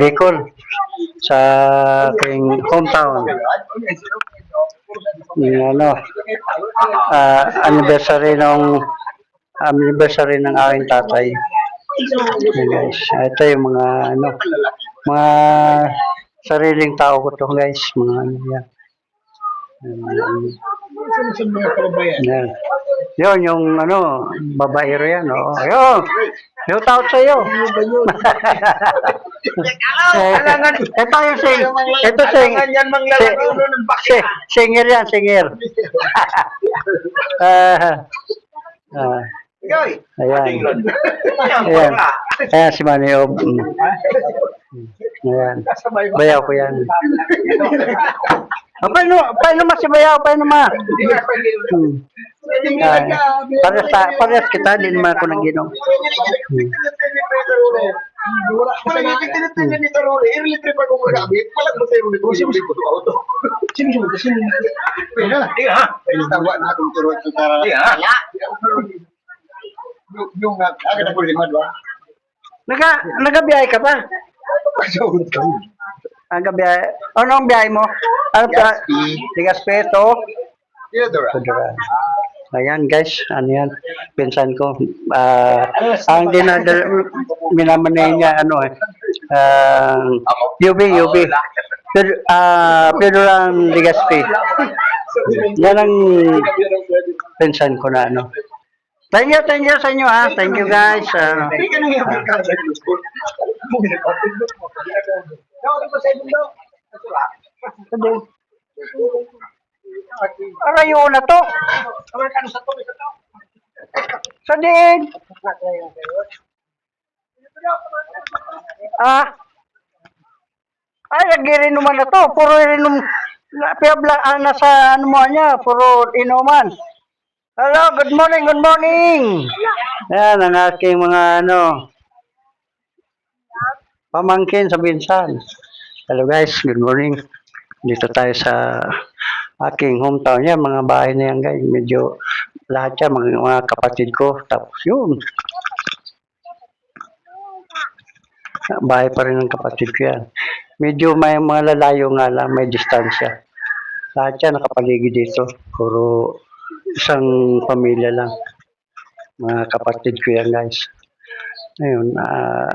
Bicol sa aking hometown. Yung anniversary ng aking tatay. Yan guys, ito yung mga sariling tao ko to guys, mga yan. Yan. Yun, yung babaero yan, oh. Ayun, shout out sa iyo. Singer yan, singer. Ayan. Ayan si Maniob. Ayan. Bayaw ko yan. Paano masibayaw? Paano ma? Parehas kita, din naman ako nang ginom. Nagabiyahe ka pa? Nagabiyahe. Anong biyahe mo? Legazpi to? Theodora. Ayan guys, yan? Pinsan ko. Ang minamanay niya, UB. Theodora Legazpi. Yan ang pinsan ko na Thank you sa inyo ha. Thank you guys. Arayo na to. Sa diin. Ay, nagirin naman na to. Puro inom. Nasa puro inuman. Hello, good morning. Yan, ang aking mga pamangkin sa Binsan. Hello guys, good morning. Dito tayo sa aking hometown yan, mga bahay na yan guys. Medyo lahat yan, mga kapatid ko. Tapos yun. Bahay pa rin ng kapatid ko yan. Medyo may mga lalayo nga lang, may distansya. Lahat yan nakapaligid dito. Puro isang pamilya lang. Mga kapatid ko yan guys. Ayun,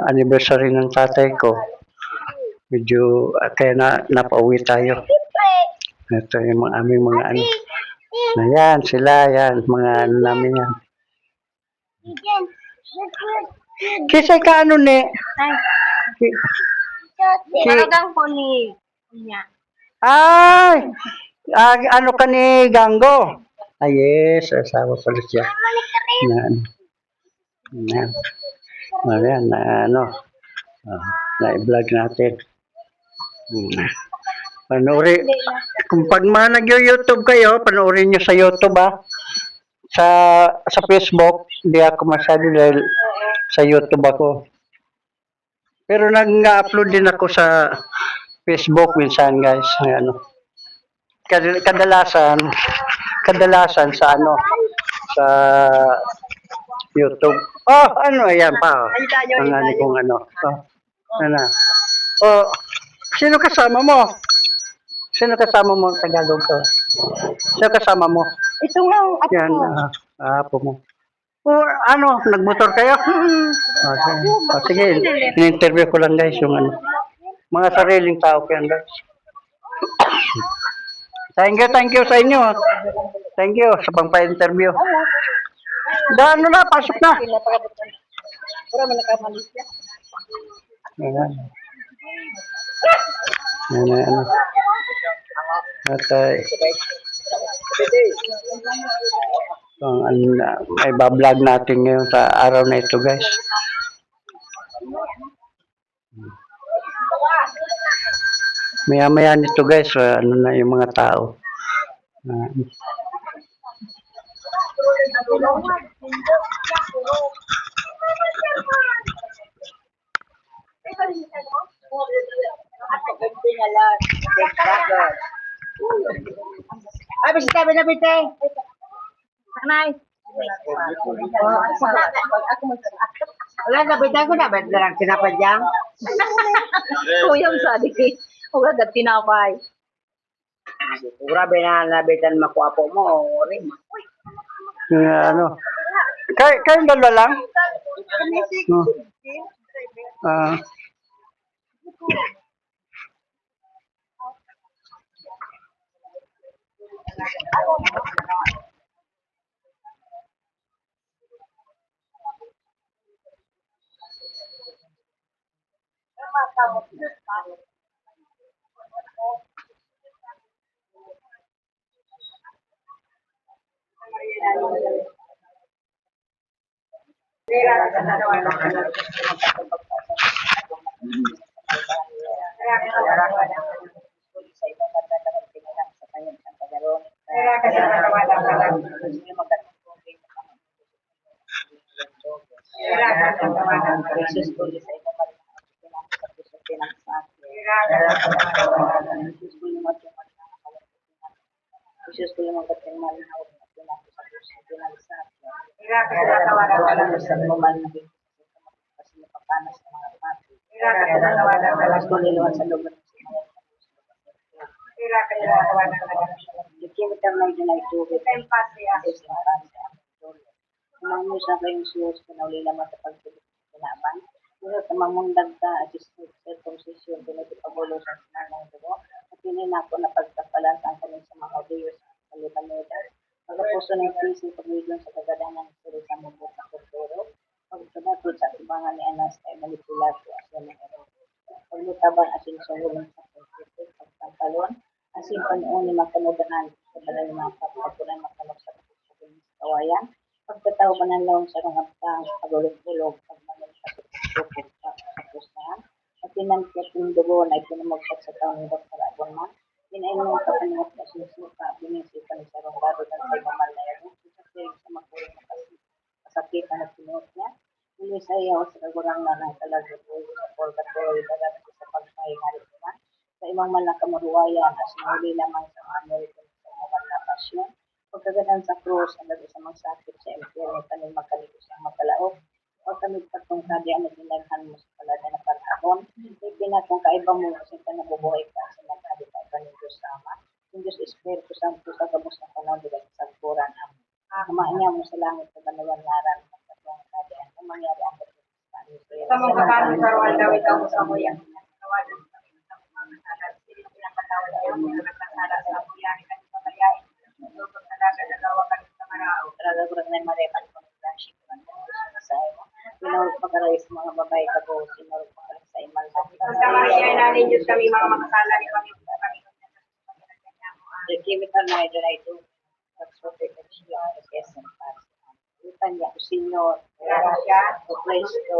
anniversary ng tatay ko. Medyo kaya napauwi tayo. Ito yung aming mga Ayan, sila yan. Mga namin yan. Kisay ka ni? Talagang po ni niya. Ay! Ka ni Ganggo? Yes, asawa pala siya. Ayan, na-vlog natin. Panoorin. Kung pag nag-YouTube kayo, panoorin nyo sa YouTube Sa Facebook, hindi ako masyado dahil sa YouTube ako. Pero nag-upload din ako sa Facebook minsan guys. Kadalasan sa YouTube. Ayan pa. Ang kong sino kasama mo? Tagalog to? Sino kasama mo? Ito nga, apo. Yan, apo mo. Nagmotor kayo? Sige, in-interview ko lang guys yung mga sariling tao ko yan guys. Thank you sa inyo. Thank you sa pang-pa-interview. Pasok na. Ayan. Ay bablog natin ngayon sa araw na ito guys. Maya nito guys, na yung mga tao. Ay, basta sabi na bite. Sanay. Wala na bite ko na, ba't lang sinapadyang? Uyam sadi. Uga dat tinapay. Grabe na nabitan makuha po mo. Ring. Ano? Kayong dalawa lang? No. Ah, Khusus ko yung mga katingmal na ako sa puso pinagsa. Sa mga kasi napapanas sa mga pati. Alas ko niluwan sa lugar sa mga Dikimitar na yun ay tubig. Kumang mo sa kayong siyos na ulila matapagtulog kinaban. Pero tamamundag ka at circumcision pinagpagulo sa sinanang dugo. At hindi na ako napagkapalan ang kanin sa mga Diyos sa Libaneda. Pagkapuso ng pising pagmidon sa kagadanan ng suri sa mabot na kulturo. Pagkadatod sa ibangan ni Anas ay manipulato at yan ang ero. Paglutaban at sinusungulong sa kulturo. Pagkakalon, asin panoon ni makanudahan sa balang mga pagkapunan makalok sa kawayan. Pagkatao ba ng laong sa mga pagulog-ulog, pagmanong sa tukod sa pusahan, at pinankyat yung dugo na ipinamagpat sa taong ng Dr. Agonman, pinain mo ka paningap na sinusuka, binisipan sa ronggado ng sa ibamal na yun, isapirig sa magulong na kasakitan at pinuot niya, muli sa iyo sa kagurang na ng kalagatuloy sa purgatory, dagat sa pagpahinga rin naman, sa imang malang kamaruwayan, as muli lamang sa mga American sa mga pasyon, pagkagadan sa krus, ang labi sa mga sakit sa impyerno, kanin makaligos ang magkalaok, pag kami patong kadi ang naginaghan mo sa palada na panahon, ipinatong kaiba mo kasi ka nabubuhay ka sa nagkadi ka iba ng Diyos sama. Yung Diyos Espiritu Santo sa gabos ng panahon, di ba sa kuran ang niya mo sa langit sa banawan naran, patong kadi ang mangyari ang Sa mga kakano sa roal daw ikaw sa kuya. Tawanan sa mga alat. Sili pinapatawad niyo, pinapatawad sa kuya, pinapatawad Lutong talaga nagawa ka sa marao. Talaga ko rin marepan ko ng flashing ko ng sa iyo. Pinawag pagkaray sa mga babae ka po, pinawag pagkaray sa imal. Basta mahiya namin Diyos kami mga makasala ni kami. The chemical na ito na ito. Pag-sote ka siya, kasi Ipan niya, o Senyor, o Cristo, o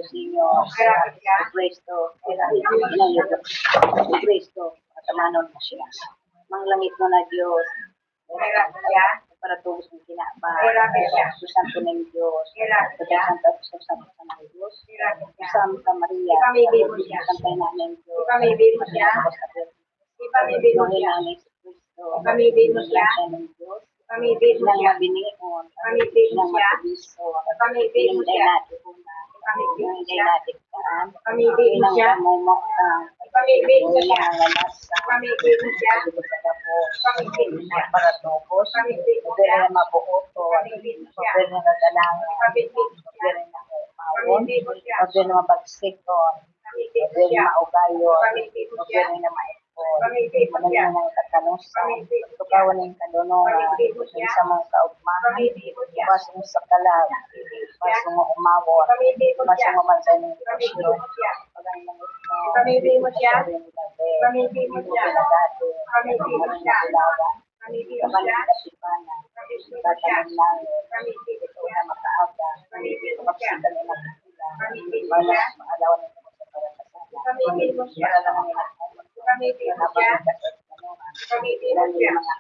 Senyor, o Cristo, o Cristo, at amanon na siya. Manglangit mo na Diyos, para tubos ng kinaba, sa Santo ng Diyos, sa Santo ng Diyos, sa Santa Maria, sa Santa Ina ng Diyos, Ipamibig mo siya. Ipamibig mo siya. Ipamibig mo siya. Ipamibig mo siya. Ipamibig mo siya. Ipamibig mo siya. Ipamibig mo siya. Ipamibig mo siya. Ipamibig mo siya. Ipamibig mo siya. Para tubos, Ipamibig mo pwede siya. na mabuoto, Ipamibig mo siya. pwede na dalangin, Ipamibig mo siya. pwede na mawon, Ipamibig mo siya. pwede na mapagsikon, Ipamibig mo pwede siya. na maugayon, Ipamibig mo siya. pwede na maipon, Ipamibig mo pwede siya. na katanusan, Ipamibig mo siya. tukawan ng kanunungan, Ipamibig mo siya. sa mga kaugmahan, Ipamibig mo siya. basong sa kalag, basong umawon, Ipamibig mo siya. basong umansay ng Ipamibig depresyon, mo siya. pagay ng gusto, Ipamibig mo siya. Ipamibig mo siya. Pinagati, Ipamibig mo siya. Ilawan, Ipamibig mo Kapalit siya. Kasipanan, Tatanong Langit, Ipamibig ito na makaaga, Ipamibig mo siya. Kapsitan na nakikita, Ipamibig mo Balas, siya. maalawan ng mga sa pagkakasala, Ipamibig mo siya. Para lang ang inakot, Ipamibig mo siya. Ipamibig mo siya. mga